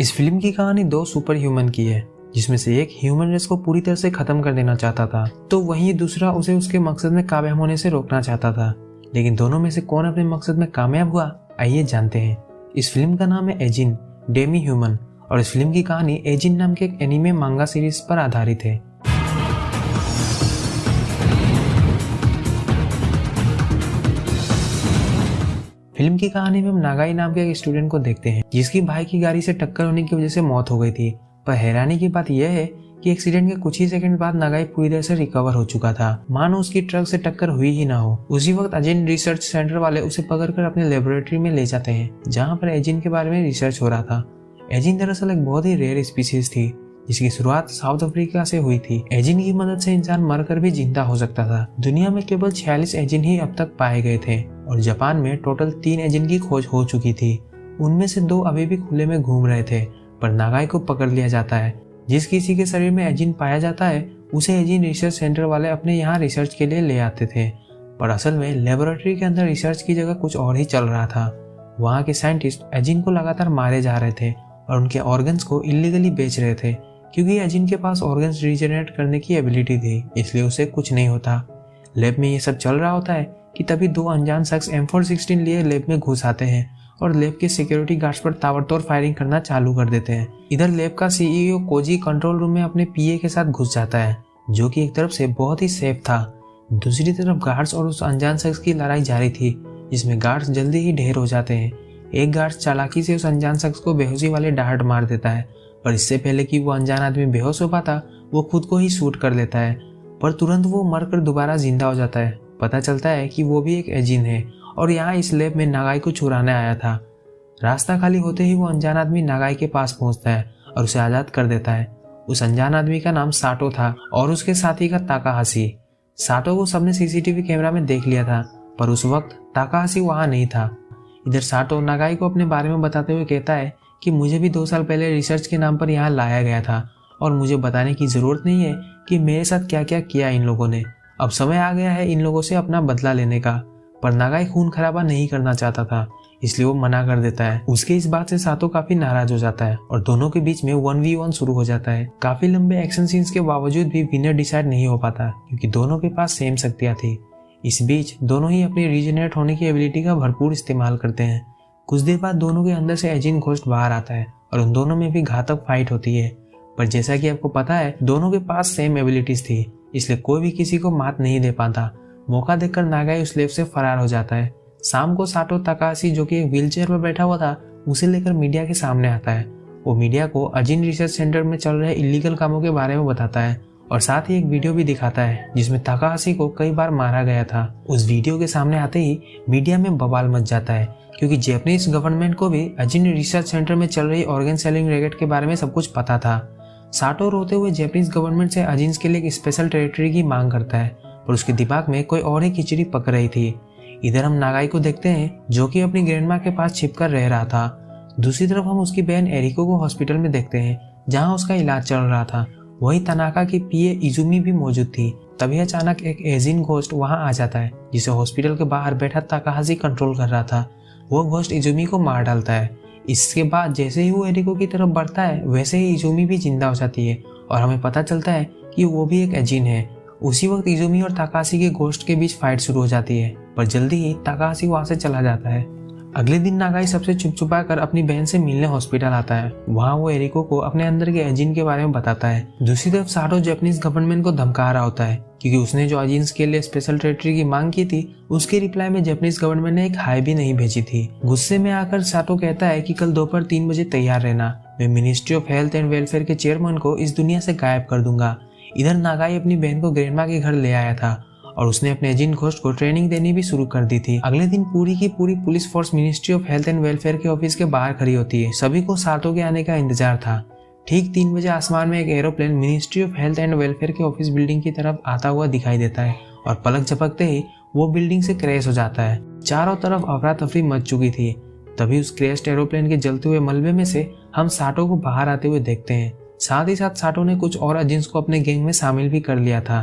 इस फिल्म की कहानी दो सुपर ह्यूमन की है, जिसमें से एक ह्यूमन रेस को पूरी तरह से खत्म कर देना चाहता था, तो वहीं दूसरा उसे उसके मकसद में कामयाब होने से रोकना चाहता था। लेकिन दोनों में से कौन अपने मकसद में कामयाब हुआ, आइए जानते हैं। इस फिल्म का नाम है एजिन डेमी ह्यूमन और इस फिल्म की कहानी एजिन नाम के एक एनीमे मांगा सीरीज पर आधारित है। फिल्म की कहानी में हम नागाई नाम के एक स्टूडेंट को देखते हैं, जिसकी भाई की गाड़ी से टक्कर होने की वजह से मौत हो गई थी। पर हैरानी की बात यह है कि एक्सीडेंट के कुछ ही सेकंड बाद नागाई पूरी तरह से रिकवर हो चुका था, मानो उसकी ट्रक से टक्कर हुई ही ना हो। उसी वक्त एजिन रिसर्च सेंटर वाले उसे पकड़कर अपने लेबोरेटरी में ले जाते हैं, जहाँ पर एजिन के बारे में रिसर्च हो रहा था। एजिन दरअसल एक बहुत ही रेयर स्पीसीज थी, जिसकी शुरुआत साउथ अफ्रीका से हुई थी। एजिन की मदद से इंसान मरकर भी जिंदा हो सकता था। दुनिया में केवल 46 एजिन ही अब तक पाए गए थे और जापान में टोटल 3 एजिन की खोज हो चुकी थी। उनमें से 2 अभी भी खुले में घूम रहे थे, पर नागाई को पकड़ लिया जाता है। जिस किसी के शरीर में एजिन पाया जाता है, उसे एजिन रिसर्च सेंटर वाले अपने यहाँ रिसर्च के लिए ले आते थे। पर असल में लेबोरेटरी के अंदर रिसर्च की जगह कुछ और ही चल रहा था। वहाँ के साइंटिस्ट एजिन को लगातार मारे जा रहे थे और उनके ऑर्गन्स को इलीगली बेच रहे थे, क्योंकि एजिन के पास ऑर्गन्स रिजेनरेट करने की एबिलिटी थी, इसलिए उसे कुछ नहीं होता। लैब में ये सब चल रहा होता है कि तभी 2 अनजान शख्स M416 लिए लैब में घुस आते हैं और लैब के सिक्योरिटी गार्ड्स पर ताबड़तोड़ फायरिंग करना चालू कर देते हैं। इधर लैब का CEO कोजी कंट्रोल रूम में अपने PA के साथ घुस जाता है, जो कि एक तरफ से बहुत ही सेफ था। दूसरी तरफ गार्ड्स और उस अनजान शख्स की लड़ाई जारी थी, जिसमें गार्ड्स जल्दी ही ढेर हो जाते हैं। एक गार्ड चालाकी से उस अनजान शख्स को बेहोशी वाले डार्ट मार देता है, पर इससे पहले कि वो अनजान आदमी बेहोश हो पाता, वो खुद को ही शूट कर लेता है। पर तुरंत वो मरकर दोबारा जिंदा हो जाता है। पता चलता है कि वो भी एक एजिन है और यहाँ इस लैब में नागाई को छुड़ाने आया था। रास्ता खाली होते ही वो अनजान आदमी नागाई के पास पहुंचता है और उसे आजाद कर देता है। उस अनजान आदमी का नाम साटो था और उसके साथी का ताकाहाशी। साटो को सबने CCTV कैमरा में देख लिया था, पर उस वक्त ताकाहाशी वहाँ नहीं था। इधर साटो नागाई को अपने बारे में बताते हुए कहता है कि मुझे भी 2 साल पहले रिसर्च के नाम पर यहाँ लाया गया था और मुझे बताने की जरूरत नहीं है कि मेरे साथ क्या क्या किया इन लोगों ने। अब समय आ गया है इन लोगों से अपना बदला लेने का। पर नागाई खून खराबा नहीं करना चाहता था, इसलिए वो मना कर देता है। उसके इस बात से सातो काफी नाराज हो जाता है और दोनों के बीच में 1v1 शुरू हो जाता है। काफी लंबे एक्शन सीन्स के बावजूद भी विनर डिसाइड नहीं हो पाता, क्योंकि दोनों के पास सेम शक्तियां थी। इस बीच दोनों ही अपनी रीजनरेट होने की एबिलिटी का भरपूर इस्तेमाल करते हैं। कुछ देर बाद दोनों के अंदर से एजिन घोस्ट बाहर आता है और उन दोनों में भी घातक फाइट होती है। पर जैसा कि आपको पता है, दोनों के पास सेम एबिलिटीज थी, इसलिए कोई भी किसी को मात नहीं दे पाता। मौका देखकर नागाई उस लैब से फरार हो जाता है। शाम को साटो ताकाहाशी, जो कि एक व्हीलचेयर पर बैठा हुआ था, उसे लेकर मीडिया के सामने आता है। वो मीडिया को एजिन रिसर्च सेंटर में चल रहे इलीगल कामों के बारे में बताता है और साथ ही एक वीडियो भी दिखाता है जिसमें ताकाहाशी को कई बार मारा गया था। उस वीडियो के सामने आते ही मीडिया में बवाल मच जाता है, क्योंकि जापानीज गवर्नमेंट को भी एजिन रिसर्च सेंटर में चल रही ऑर्गन सेलिंग रैकेट के बारे में सब कुछ पता था। साटो रोते हुए जापानीज गवर्नमेंट से एजिन्स के लिए एक स्पेशल टेरिटरी की मांग करता है, पर उसके दिमाग में कोई और ही खिचड़ी पक रही थी। इधर हम नागाई को देखते हैं, जो कि अपनी ग्रैंडमा के पास छिपकर रह रहा था। दूसरी तरफ हम उसकी बहन एरिको को हॉस्पिटल में देखते हैं, जहां उसका इलाज चल रहा था। वही तनाका की PA इजुमी भी मौजूद थी। तभी अचानक एक एजिन घोस्ट वहां आ जाता है, जिसे हॉस्पिटल के बाहर बैठा ताकाहाशी कंट्रोल कर रहा था। वो घोस्ट इजुमी को मार डालता है। इसके बाद जैसे ही वो एरिको की तरफ बढ़ता है, वैसे ही इजुमी भी जिंदा हो जाती है और हमें पता चलता है कि वो भी एक एजिन है। उसी वक्त इजुमी और ताकाहाशी के घोस्ट के बीच फाइट शुरू हो जाती है, पर जल्दी ही ताकाहाशी वहां से चला जाता है। अगले दिन नागाई सबसे छुपा कर अपनी बहन से मिलने हॉस्पिटल आता है। वहाँ वो एरिको को अपने अंदर के एजिन के बारे में बताता है। दूसरी तरफ साटो जापानीज गवर्नमेंट को धमका रहा होता है, क्योंकि उसने जो एजिन्स के लिए स्पेशल टेरिटरी की मांग की थी, उसके रिप्लाई में जापानीज गवर्नमेंट ने एक हाई भी नहीं भेजी थी। गुस्से में आकर साटो कहता है कि कल दोपहर 3 बजे तैयार रहना, मैं ministry of health and welfare के चेयरमैन को इस दुनिया से गायब कर दूंगा। इधर नागाई अपनी बहन को ग्रैंडमा के घर ले आया था और उसने अपने एजिन घोस्ट को ट्रेनिंग देनी भी शुरू कर दी थी। अगले दिन पूरी की पूरी police force ministry of health and welfare के ऑफिस के बाहर खड़ी होती है। सभी को साटो के आने का इंतजार था। ठीक 3 बजे आसमान में एक aeroplane ministry of health and welfare के ऑफिस बिल्डिंग की तरफ आता हुआ दिखाई देता है और पलक झपकते ही वो बिल्डिंग से क्रैश हो जाता है। चारों तरफ अफरा तफरी मच चुकी थी। तभी उस क्रैश्ड एरोप्लेन के जलते हुए मलबे में से हम साटो को बाहर आते हुए देखते हैं। साथ ही साथ साटो ने कुछ और एजेंट्स को अपने गैंग में शामिल भी कर लिया था।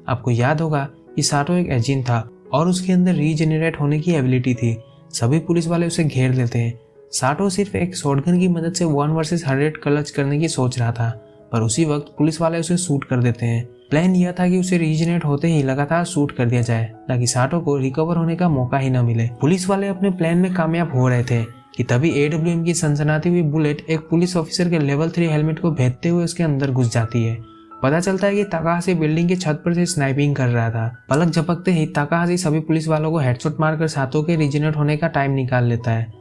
आपको याद होगा कि साटो एक एजेंट था और उसके अंदर रीजेनरेट होने की एबिलिटी थी। सभी पुलिस वाले उसे घेर लेते हैं, साटो सिर्फ एक शॉटगन की मदद से 1 वर्सेस 100 क्लच करने की सोच रहा था, पर उसी वक्त पुलिस वाले उसे शूट कर देते हैं। प्लान यह था कि उसे रीजनरेट होते ही लगातार शूट कर दिया जाए ताकि साटो को रिकवर होने का मौका ही न मिले। पुलिस वाले अपने प्लान में कामयाब हो रहे थे कि तभी AWM की सनसनाती हुई बुलेट एक पुलिस ऑफिसर के लेवल 3 हेलमेट को भेदते हुए उसके अंदर घुस जाती है। पता चलता है कि ताकाहाशी बिल्डिंग की छत पर से स्नाइपिंग कर रहा था। पलक झपकते ही ताकाहाशी सभी पुलिस वालों को हेडशॉट मारकर साटो के रीजनरेट होने का टाइम निकाल लेता है।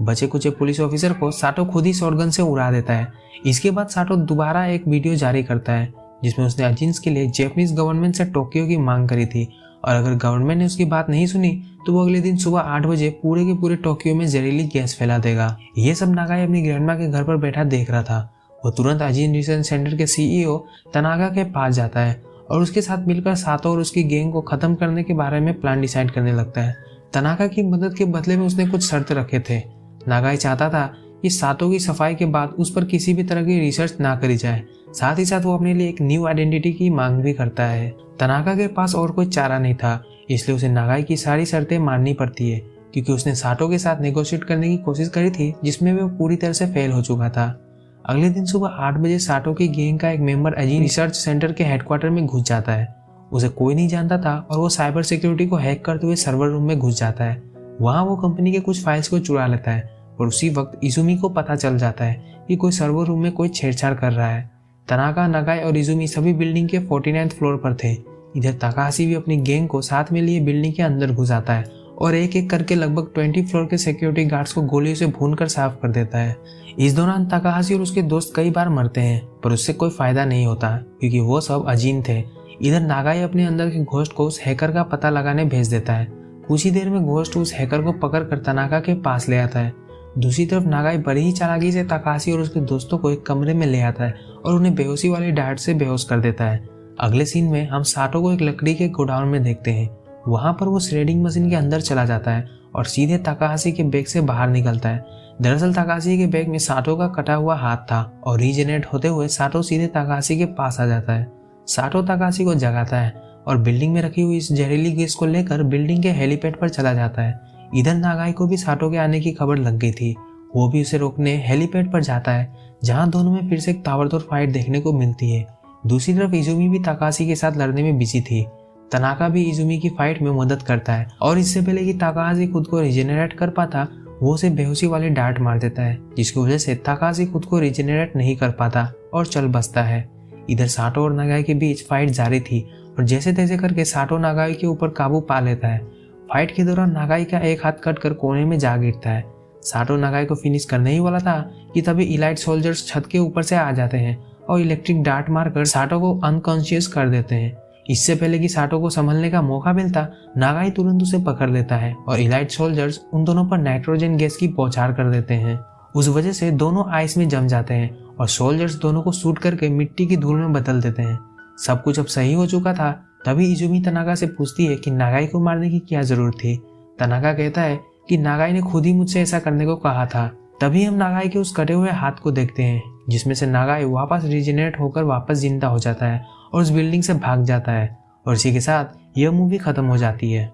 बचे कुछ पुलिस ऑफिसर को साटो खुद ही शॉटगन से उड़ा देता है। इसके बाद साटो दोबारा एक वीडियो जारी करता है जिसमें उसने अजिन्स के लिए जापानीज गवर्नमेंट से टोक्यो की मांग करी थी, और अगर गवर्नमेंट ने उसकी बात नहीं सुनी तो वो अगले दिन सुबह 8 बजे पूरे के पूरे टोक्यो में जहरीली गैस फैला देगा। ये सब नागाई अपनी ग्रैंडमा के घर पर बैठा देख रहा था। वो तुरंत अजिन रिसर्च सेंटर के CEO तनागा के पास जाता है और उसके साथ मिलकर सातो और उसकी गैंग को खत्म करने के बारे में प्लान डिसाइड करने लगता है। तनागा की मदद के बदले में उसने कुछ शर्त रखे थे। नागाई चाहता था कि सातो की सफाई के बाद उस पर किसी भी तरह की रिसर्च ना करी जाए। साथ ही साथ वो अपने लिए एक न्यू आइडेंटिटी की मांग भी करता है। तनागा के पास और कोई चारा नहीं था, इसलिए उसे नागाई की सारी शर्तें माननी पड़ती है क्योंकि उसने साटो के साथ नेगोशिएट करने की कोशिश करी थी जिसमें वो पूरी तरह से फेल हो चुका था। अगले दिन सुबह 8 बजे साटो की गैंग का एक मेंबर अजीन रिसर्च सेंटर के हेडक्वार्टर में घुस जाता है। उसे कोई नहीं जानता था और वो साइबर सिक्योरिटी को हैक करते हुए सर्वर रूम में घुस जाता है। वहाँ वो कंपनी के कुछ फाइल्स को चुरा लेता है और उसी वक्त इजुमी को पता चल जाता है कि कोई सर्वर रूम में कोई छेड़छाड़ कर रहा है। तनाका, नागाई और इजुमी सभी बिल्डिंग के 49th फ्लोर पर थे। इधर ताकाहाशी भी अपनी गैंग को साथ में लिए बिल्डिंग के अंदर घुस आता है और एक एक करके लगभग 20 फ्लोर के सिक्योरिटी गार्ड्स को गोलियों से भूनकर साफ कर देता है। इस दौरान ताकाहाशी और उसके दोस्त कई बार मरते हैं पर उससे कोई फायदा नहीं होता क्योंकि वो सब अजीन थे। इधर नागाई अपने अंदर के घोस्ट को उस हैकर का पता लगाने भेज देता है। कुछ ही देर में घोस्ट उस हैकर को पकड़कर तनाका के पास ले आता है। दूसरी तरफ नागाई बड़ी ही चालाकी से ताकाहाशी और उसके दोस्तों को एक कमरे में ले आता है और उन्हें बेहोशी वाली डायट से बेहोश कर देता है। अगले सीन में हम साटो को एक लकड़ी के गोडाउन में देखते हैं। वहां पर वो श्रेडिंग मशीन के अंदर चला जाता है और सीधे ताकाहाशी के बैग से बाहर निकलता है। दरअसल ताकाहाशी के बैग में साटो का कटा हुआ हाथ था और रीजनरेट होते हुए साटो सीधे ताकाहाशी के पास आ जाता है। साटो ताकाहाशी को जगाता है और बिल्डिंग में रखी हुई इस जहरीली गैस को लेकर बिल्डिंग के हेलीपैड पर चला जाता है। इधर नागाई को भी साटो के आने की खबर लग गई थी। वो भी उसे रोकने हेलीपैड पर जाता है जहां दोनों में फिर से एक ताबड़तोड़ फाइट देखने को मिलती है। दूसरी तरफ इजुमी भी ताकाहाशी के साथ लड़ने में बिजी थी। तनाका भी इजुमी की फाइट में मदद करता है और इससे पहले कि ताकाहाशी खुद को रिजेनरेट कर पाता वो उसे बेहोशी वाली डांट मार देता है जिसकी वजह से ताकाहाशी खुद को रिजेनरेट नहीं कर पाता और चल बसता है। इधर साटो और नागाई के बीच फाइट जारी थी और जैसे तैसे करके साटो नागाई के ऊपर काबू पा लेता है। फाइट के दौरान नागाई का एक हाथ कट कर कोने में जा गिरता है। साटो नागाई को फिनिश करने ही वाला था कि तभी इलाइट सोल्जर्स छत के ऊपर से आ जाते हैं और इलेक्ट्रिक डार्ट मारकर साटो को अनकॉन्शियस कर देते हैं। इससे पहले कि साटो को संभलने का मौका मिलता, नागाई तुरंत उसे पकड़ लेता है और इलाइट सोल्जर्स उन दोनों पर नाइट्रोजन गैस की बौछार कर देते हैं। उस वजह से दोनों आइस में जम जाते हैं और सोल्जर्स दोनों को शूट करके मिट्टी की धूल में बदल देते हैं। सब कुछ अब सही हो चुका था तभी इजुमी तनाका से पूछती है कि नागाई को मारने की क्या जरूरत थी। तनाका कहता है कि नागाई ने खुद ही मुझसे ऐसा करने को कहा था। तभी हम नागाई के उस कटे हुए हाथ को देखते हैं जिसमें से नागाई वापस रिजेनरेट होकर वापस जिंदा हो जाता है और उस बिल्डिंग से भाग जाता है और इसी के साथ यह मूवी खत्म हो जाती है।